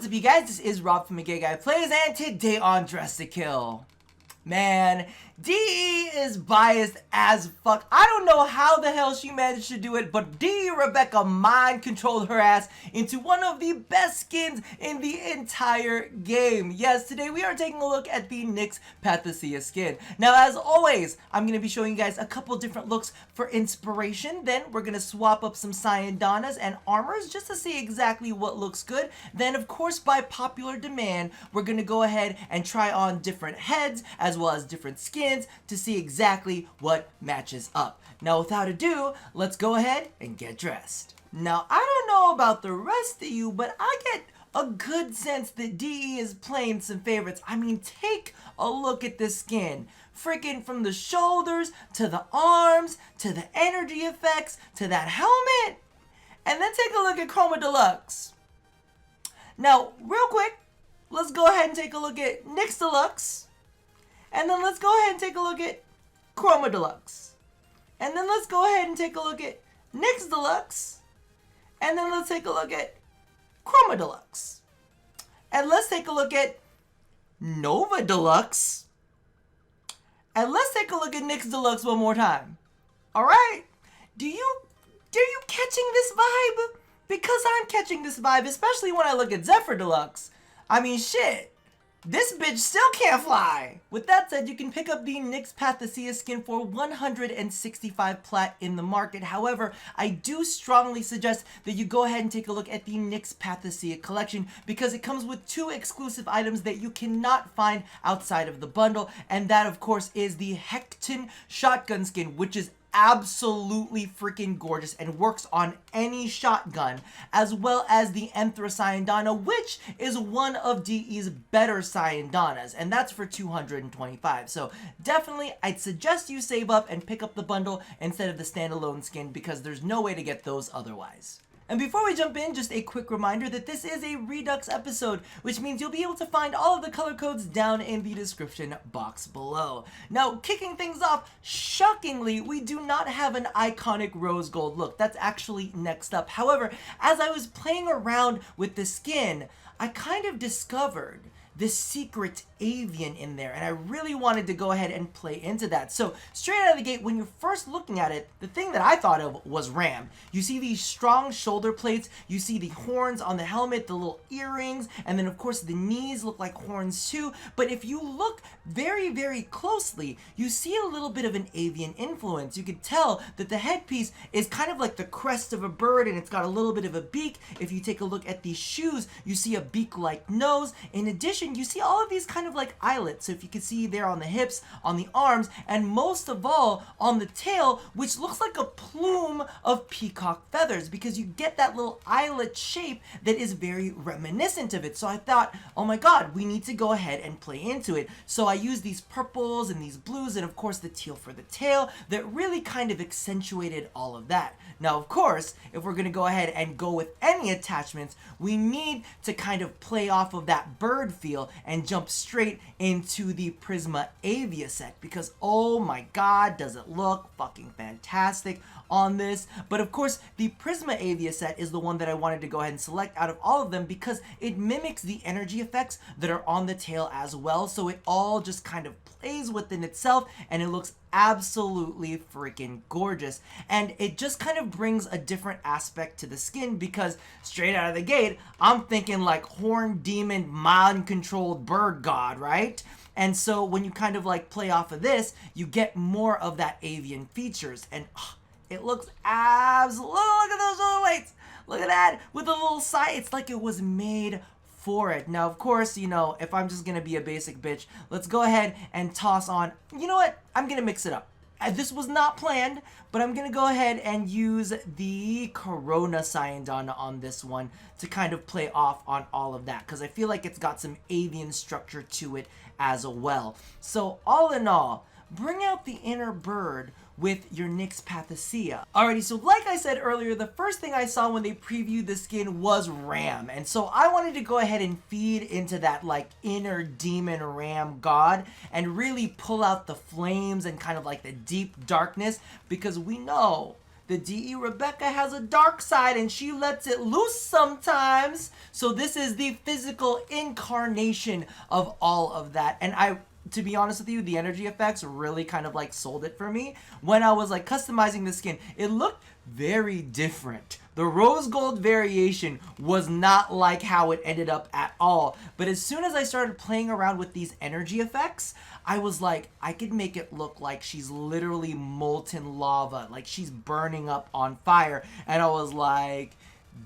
What's up, you guys? This is Rob from Gay Guy Plays, and today on Dress to Kill, man, DE is biased as fuck. I don't know how the hell she managed to do it, but DE Rebecca mind controlled her ass into one of the best skins in the entire game. Yes, today we are taking a look at the Nyx Pathisia skin. Now, as always, I'm going to be showing you guys a couple different looks for inspiration. Then we're going to swap up some Syandanas and armors just to see exactly what looks good. Then, of course, by popular demand, we're going to go ahead and try on different heads as well as different skins to see exactly what matches up. Now, without ado, let's go ahead and get dressed. Now, I don't know about the rest of you, but I get a good sense that DE is playing some favorites. I mean, take a look at this skin. Freaking from the shoulders, to the arms, to the energy effects, to that helmet. And then take a look at Chroma Deluxe. Now, real quick, let's go ahead and take a look at Nyx Deluxe. And then let's go ahead and take a look at Chroma Deluxe. And then let's go ahead and take a look at Nyx Deluxe. And then let's take a look at Chroma Deluxe. And let's take a look at Nova Deluxe. And let's take a look at Nyx Deluxe one more time. Alright? Are you catching this vibe? Because I'm catching this vibe, especially when I look at Zephyr Deluxe. I mean, shit. This bitch still can't fly! With that said, you can pick up the Nyx Pathisia skin for 165 plat in the market. However, I do strongly suggest that you go ahead and take a look at the Nyx Pathisia collection because it comes with two exclusive items that you cannot find outside of the bundle, and that of course is the Hecton shotgun skin, which is absolutely freaking gorgeous and works on any shotgun, as well as the Enthra Syandana, which is one of DE's better Syandanas, and that's for 225. So definitely, I'd suggest you save up and pick up the bundle instead of the standalone skin because there's no way to get those otherwise. And before we jump in, just a quick reminder that this is a Redux episode, which means you'll be able to find all of the color codes down in the description box below. Now, kicking things off, shockingly, we do not have an iconic rose gold look. That's actually next up. However, as I was playing around with the skin, I kind of discovered this secret avian in there, and I really wanted to go ahead and play into that. So straight out of the gate, when you're first looking at it, the thing that I thought of was Ram. You see these strong shoulder plates, you see the horns on the helmet, the little earrings, and then of course the knees look like horns too. But if you look very, very closely, you see a little bit of an avian influence. You could tell that the headpiece is kind of like the crest of a bird, and it's got a little bit of a beak. If you take a look at these shoes, you see a beak-like nose. In addition, you see all of these kind of like eyelets. So if you can see there on the hips, on the arms, and most of all on the tail, which looks like a plume of peacock feathers because you get that little eyelet shape that is very reminiscent of it. So I thought, oh my god, we need to go ahead and play into it. So I used these purples and these blues and of course the teal for the tail that really kind of accentuated all of that. Now, of course, if we're going to go ahead and go with any attachments, we need to kind of play off of that bird feel and jump straight into the Prisma Avia set because oh my god, does it look fucking fantastic on this. But of course, the Prisma Avia set is the one that I wanted to go ahead and select out of all of them because it mimics the energy effects that are on the tail as well, so it all just kind of plays within itself and it looks absolutely freaking gorgeous. And it just kind of brings a different aspect to the skin because straight out of the gate, I'm thinking like horn demon mind controlled bird god, right? And so when you kind of like play off of this, you get more of that avian features, and it looks absolutely, look at those shoulder weights, look at that, with a little side, it's like it was made for it. Now, of course, you know, if I'm just gonna be a basic bitch, let's go ahead and toss on, you know what, I'm gonna mix it up. This was not planned, but I'm gonna go ahead and use the Corona Syandana on this one to kind of play off on all of that, because I feel like it's got some avian structure to it as well. So all in all, bring out the inner bird with your Nyx Pathisia. Alrighty, so like I said earlier, the first thing I saw when they previewed the skin was Ram, and so I wanted to go ahead and feed into that like inner demon Ram god and really pull out the flames and kind of like the deep darkness, because we know the DE Rebecca has a dark side and she lets it loose sometimes. So this is the physical incarnation of all of that. And to be honest with you, the energy effects really kind of like sold it for me. When I was like customizing the skin, it looked very different. The rose gold variation was not like how it ended up at all. But as soon as I started playing around with these energy effects, I was like, I could make it look like she's literally molten lava, like she's burning up on fire. And I was like,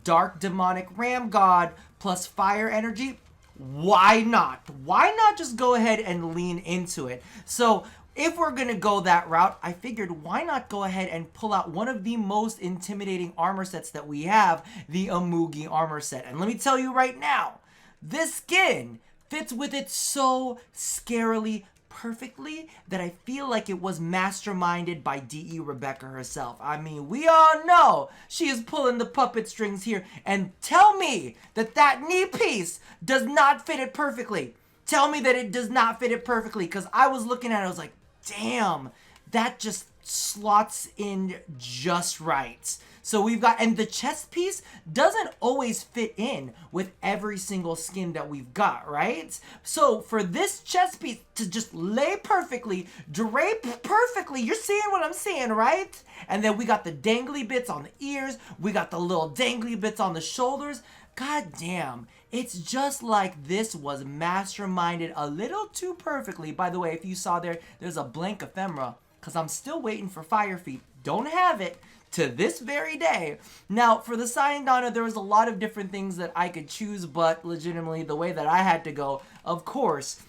dark demonic ram god plus fire energy, why not? Why not just go ahead and lean into it? So if we're gonna go that route, I figured why not go ahead and pull out one of the most intimidating armor sets that we have, the Imoogi Armor Set. And let me tell you right now, this skin fits with it so scarily perfectly that I feel like it was masterminded by DE Rebecca herself. I mean, we all know she is pulling the puppet strings here, and tell me that that knee piece does not fit it perfectly. Tell me that it does not fit it perfectly, because I was looking at it, I was like, damn, that just slots in just right. So we've got, and the chest piece doesn't always fit in with every single skin that we've got, right? So for this chest piece to just lay perfectly, drape perfectly, you're seeing what I'm seeing, right? And then we got the dangly bits on the ears, we got the little dangly bits on the shoulders. God damn, it's just like this was masterminded a little too perfectly. By the way, if you saw there's a blank ephemera, because I'm still waiting for Fire Feet. Don't have it to this very day. Now, for the Sayandana, there was a lot of different things that I could choose, but legitimately, the way that I had to go, of course,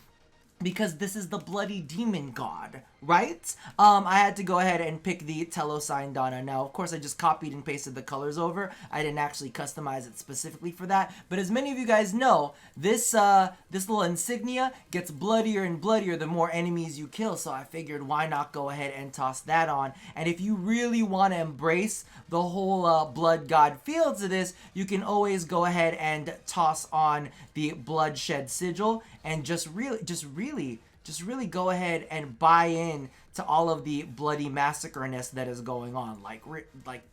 because this is the bloody demon god, right? I had to go ahead and pick the Tello Sayandana. Now, of course, I just copied and pasted the colors over. I didn't actually customize it specifically for that. But as many of you guys know, this little insignia gets bloodier and bloodier the more enemies you kill. So I figured, why not go ahead and toss that on? And if you really want to embrace the whole blood god feel to this, you can always go ahead and toss on the bloodshed sigil and just really go ahead and buy in to all of the bloody massacreness that is going on. Like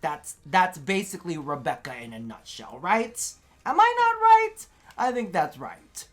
that's basically Rebecca in a nutshell, right? Am I not right? I think that's right.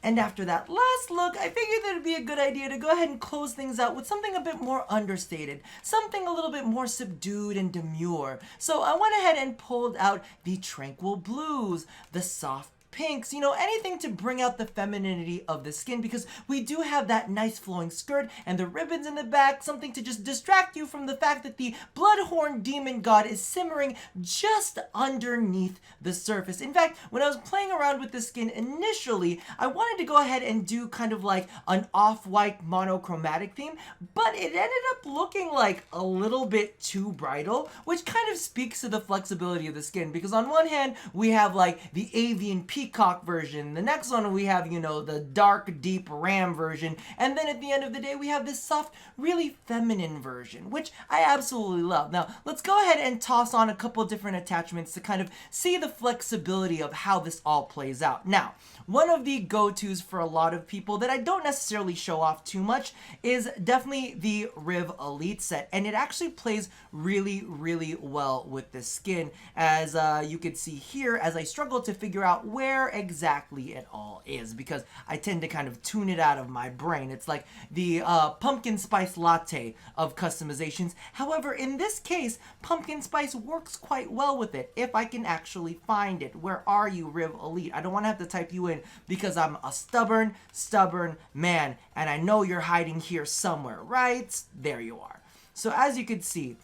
And after that last look, I figured that it'd be a good idea to go ahead and close things out with something a bit more understated, something a little bit more subdued and demure. So I went ahead and pulled out the tranquil blues, the soft pinks, you know, anything to bring out the femininity of the skin, because we do have that nice flowing skirt and the ribbons in the back, something to just distract you from the fact that the bloodhorn demon god is simmering just underneath the surface. In fact, when I was playing around with the skin initially, I wanted to go ahead and do kind of like an off-white monochromatic theme, but it ended up looking like a little bit too bridal, which kind of speaks to the flexibility of the skin, because on one hand, we have like the avian peacock version. The next one we have, you know, the dark, deep ram version. And then at the end of the day, we have this soft, really feminine version, which I absolutely love. Now, let's go ahead and toss on a couple different attachments to kind of see the flexibility of how this all plays out. Now, one of the go-tos for a lot of people that I don't necessarily show off too much is definitely the Riv Elite set. And it actually plays really, really well with this skin. As you can see here, as I struggle to figure out where exactly it all is, because I tend to kind of tune it out of my brain. It's like the pumpkin spice latte of customizations. However, in this case, pumpkin spice works quite well with it if I can actually find it. Where are you, Riv Elite? I don't want to have to type you in because I'm a stubborn man, and I know you're hiding here somewhere, right? There you are. So as you can see,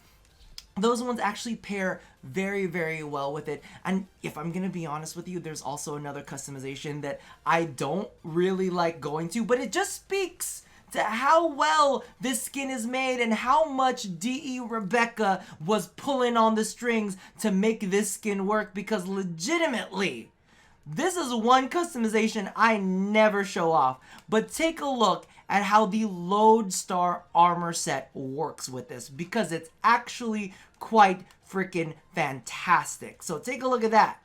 those ones actually pair very, very well with it. And if I'm gonna be honest with you, there's also another customization that I don't really like going to, but it just speaks to how well this skin is made and how much DE Rebecca was pulling on the strings to make this skin work, because legitimately, this is one customization I never show off. But take a look at how the Lodestar armor set works with this, because it's actually quite freaking fantastic. So take a look at that.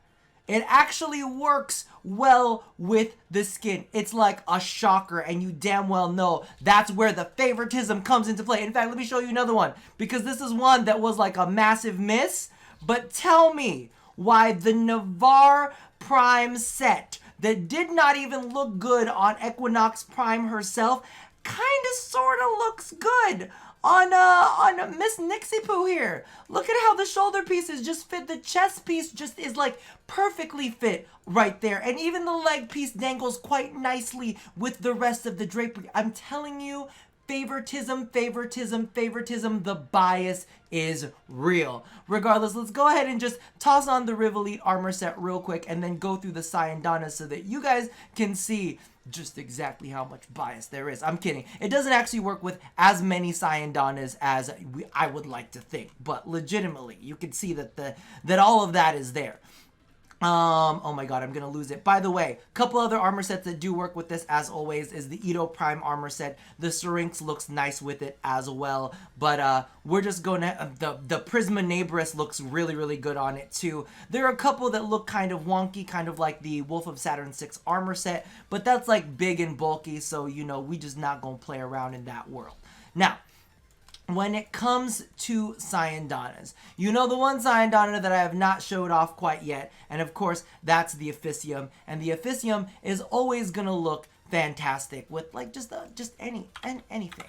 It actually works well with the skin. It's like a shocker, and you damn well know that's where the favoritism comes into play. In fact, let me show you another one, because this is one that was like a massive miss. But tell me why the Nyx Prime set that did not even look good on Equinox Prime herself kind of sort of looks good on Miss Nixie Poo here. Look at how the shoulder pieces just fit. The chest piece just is like perfectly fit right there. And even the leg piece dangles quite nicely with the rest of the drapery. I'm telling you, favoritism, favoritism, favoritism. The bias is real. Regardless, let's go ahead and just toss on the Rivali armor set real quick and then go through the Sayandanas so that you guys can see just exactly how much bias there is. I'm kidding. It doesn't actually work with as many Sayandanas as I would like to think, but legitimately, you can see that all of that is there. Oh my god, I'm gonna lose it. By the way, a couple other armor sets that do work with this, as always, is the Ito Prime armor set. The Syrinx looks nice with it as well, but we're just gonna, the Prisma Nabris looks really, really good on it too. There are a couple that look kind of wonky, kind of like the Wolf of Saturn 6 armor set, but that's like big and bulky, so you know, we just not gonna play around in that world. Now, when it comes to Sayandanas, you know the one Sayandana that I have not showed off quite yet, and of course, that's the Officium, and the Officium is always gonna look fantastic with like just anything.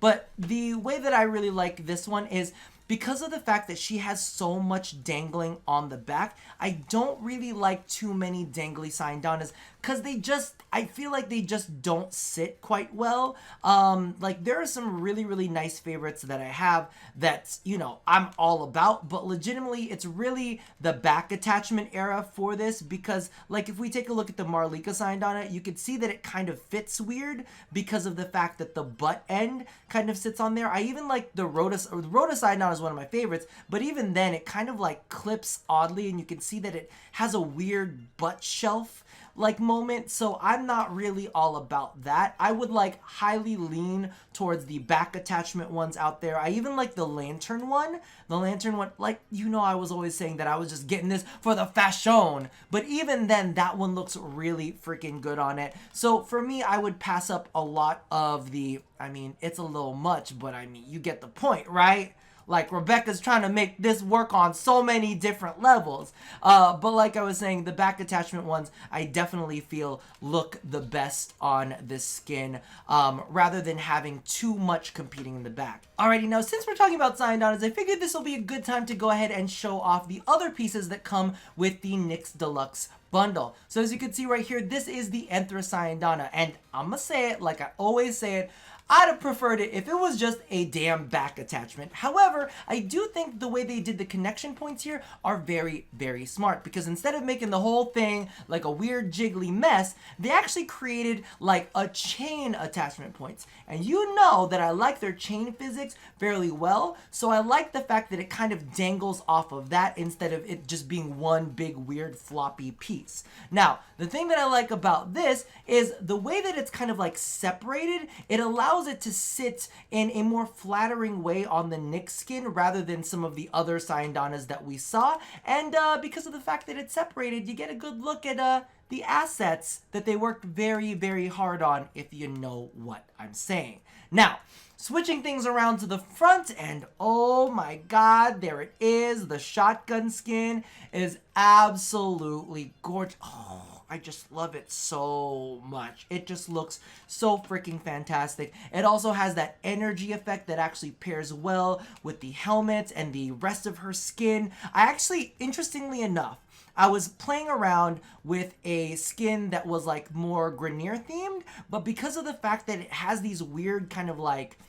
But the way that I really like this one is because of the fact that she has so much dangling on the back. I don't really like too many dangly Sayandanas because I feel like they just don't sit quite well. Like there are some really, really nice favorites that I have that, you know, I'm all about, but legitimately it's really the back attachment era for this, because like if we take a look at the Marlika Sayandana, you can see that it kind of fits weird because of the fact that the butt end kind of sits on there. I even like the Rhoda Sayandana is one of my favorites, but even then it kind of like clips oddly, and you can see that it has a weird butt shelf like moment, so I'm not really all about that. I would like highly lean towards the back attachment ones out there. I even like the lantern one. The lantern one, like, you know, I was always saying that I was just getting this for the fashion, but even then that one looks really freaking good on it. So for me, I would pass up a lot of the, I mean, it's a little much, but I mean, you get the point, right? Like, Rebecca's trying to make this work on so many different levels. But like I was saying, the back attachment ones, I definitely feel look the best on this skin, rather than having too much competing in the back. Alrighty, now since we're talking about Sayandanas, I figured this will be a good time to go ahead and show off the other pieces that come with the Nyx Deluxe bundle. So as you can see right here, this is the Enthra Sayandana, and I'm gonna say it like I always say it, I'd have preferred it if it was just a damn back attachment. However, I do think the way they did the connection points here are very, very smart, because instead of making the whole thing like a weird jiggly mess, they actually created like a chain attachment points. And you know that I like their chain physics fairly well, so I like the fact that it kind of dangles off of that instead of it just being one big weird floppy piece. Now, the thing that I like about this is the way that it's kind of like separated. It allows it to sit in a more flattering way on the Nyx skin rather than some of the other Sayandanas that we saw, and because of the fact that it's separated, you get a good look at the assets that they worked very, very hard on, if you know what I'm saying. Now, switching things around to the front, and oh my god, there it is. The shotgun skin is absolutely gorgeous. Oh, I just love it so much. It just looks so freaking fantastic. It also has that energy effect that actually pairs well with the helmet and the rest of her skin. I actually, interestingly enough, I was playing around with a skin that was like more Grineer themed, but because of the fact that it has these weird kind of like,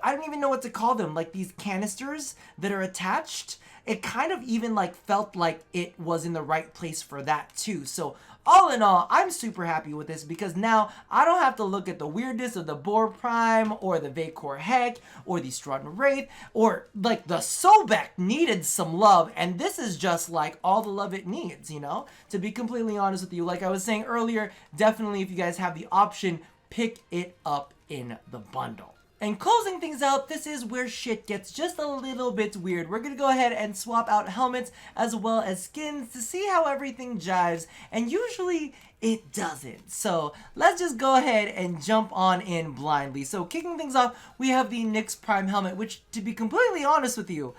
I don't even know what to call them, like these canisters that are attached, it kind of even like felt like it was in the right place for that too. So all in all, I'm super happy with this, because now I don't have to look at the weirdness of the Boar Prime or the Vacor Heck or the Strutting Wraith, or like the Sobek needed some love, and this is just like all the love it needs, you know? To be completely honest with you, like I was saying earlier, definitely if you guys have the option, pick it up in the bundle. And closing things out, this is where shit gets just a little bit weird. We're gonna go ahead and swap out helmets as well as skins to see how everything jives, and usually it doesn't. So let's just go ahead and jump on in blindly. So kicking things off, we have the Nyx Prime Helmet, which, to be completely honest with you,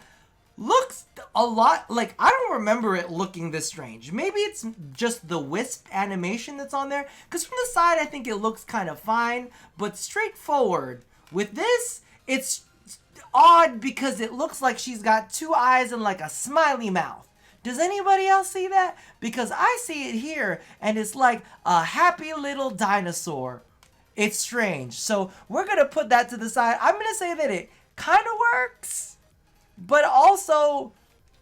looks a lot like, I don't remember it looking this strange. Maybe it's just the wisp animation that's on there, because from the side I think it looks kind of fine, but straightforward. With this, it's odd because it looks like she's got two eyes and like a smiley mouth. Does anybody else see that? Because I see it here and it's like a happy little dinosaur. It's strange. So we're going to put that to the side. I'm going to say that it kind of works, but also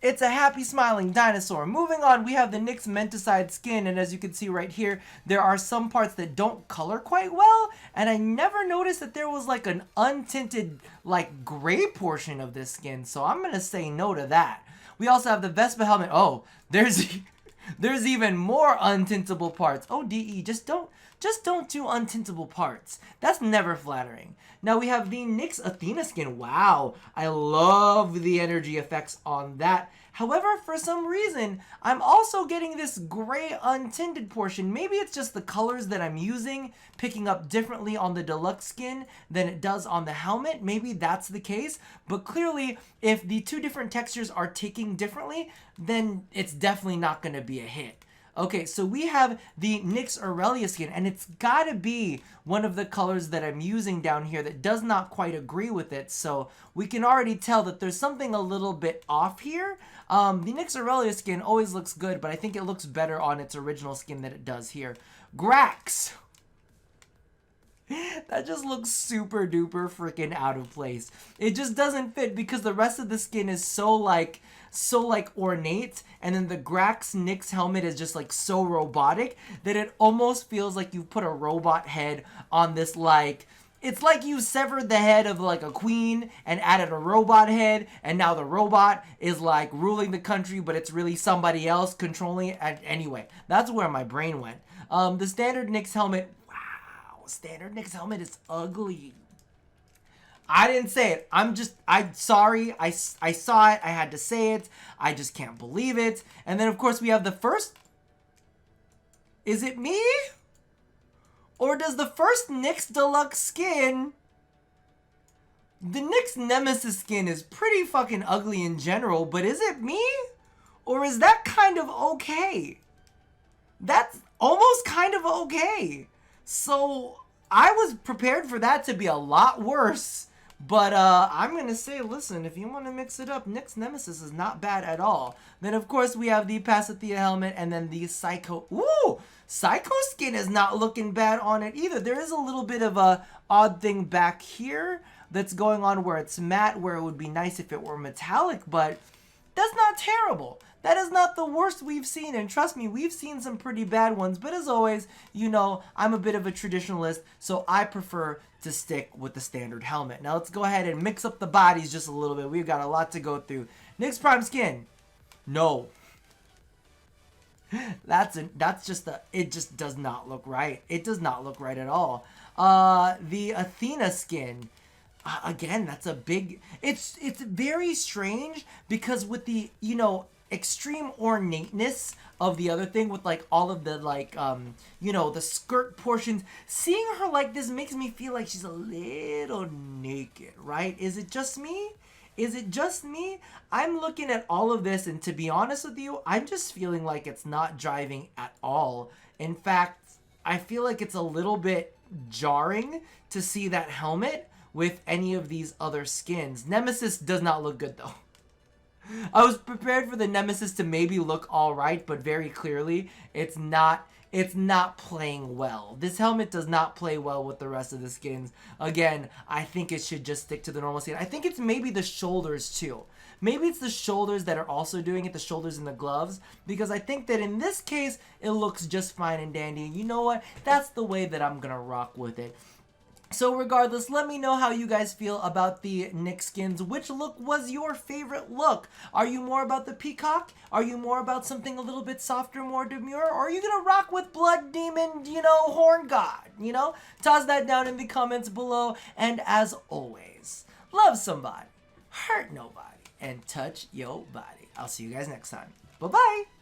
it's a happy smiling dinosaur. Moving on, we have the Nyx Menticide skin, and as you can see right here, there are some parts that don't color quite well, and I never noticed that there was like an untinted like gray portion of this skin, so I'm gonna say no to that. We also have the Vespa helmet. Oh, there's even more untintable parts. Oh, DE, just don't do untintable parts. That's never flattering. Now we have the Nyx Athena skin. Wow, I love the energy effects on that. However, for some reason, I'm also getting this gray untinted portion. Maybe it's just the colors that I'm using picking up differently on the deluxe skin than it does on the helmet. Maybe that's the case, but clearly if the two different textures are ticking differently, then it's definitely not going to be a hit. Okay, so we have the Nyx Irelia skin, and it's gotta be one of the colors that I'm using down here that does not quite agree with it, so we can already tell that there's something a little bit off here. The Nyx Irelia skin always looks good, but I think it looks better on its original skin than it does here. Grax! That just looks super duper freaking out of place. It just doesn't fit because the rest of the skin is so like ornate, and then the Grax Nyx helmet is just like so robotic that it almost feels like you put a robot head on this, like, it's like you severed the head of like a queen and added a robot head, and now the robot is like ruling the country, but it's really somebody else controlling it. Anyway, that's where my brain went. The standard Nyx helmet, wow, standard Nyx helmet is ugly. I didn't say it. I'm sorry. I saw it. I had to say it. I just can't believe it. And then, of course, we have the first. Is it me? Or does the first Nyx Deluxe skin. The Nyx Nemesis skin is pretty fucking ugly in general, but is it me? Or is that kind of okay? That's almost kind of okay. So I was prepared for that to be a lot worse. But I'm going to say, listen, if you want to mix it up, Nyx Nemesis is not bad at all. Then, of course, we have the Pasithea helmet and then the Psycho. Ooh! Psycho skin is not looking bad on it either. There is a little bit of a odd thing back here that's going on where it's matte, where it would be nice if it were metallic, but that's not terrible. That is not the worst we've seen, and trust me, we've seen some pretty bad ones, but as always, you know, I'm a bit of a traditionalist, so I prefer to stick with the standard helmet. Now let's go ahead and mix up the bodies just a little bit. We've got a lot to go through. Nyx Prime skin. No. It just does not look right. It does not look right at all. The Athena skin. Again, that's a big, it's very strange because with the, you know, extreme ornateness of the other thing with like all of the like, you know, the skirt portions, seeing her like this makes me feel like she's a little naked, right? Is it just me? Is it just me? I'm looking at all of this, and to be honest with you, I'm just feeling like it's not jiving at all. In fact, I feel like it's a little bit jarring to see that helmet with any of these other skins. Nemesis does not look good though. I was prepared for the Nemesis to maybe look alright, but very clearly it's not playing well. This helmet does not play well with the rest of the skins. Again, I think it should just stick to the normal skin. I think it's maybe the shoulders too. Maybe it's the shoulders that are also doing it, the shoulders and the gloves, because I think that in this case, it looks just fine and dandy. You know what? That's the way that I'm gonna rock with it. So regardless, let me know how you guys feel about the Nyx skins. Which look was your favorite look? Are you more about the peacock? Are you more about something a little bit softer, more demure? Or are you gonna rock with Blood Demon, Horn God? Toss that down in the comments below. And as always, love somebody, hurt nobody, and touch your body. I'll see you guys next time. Bye-bye.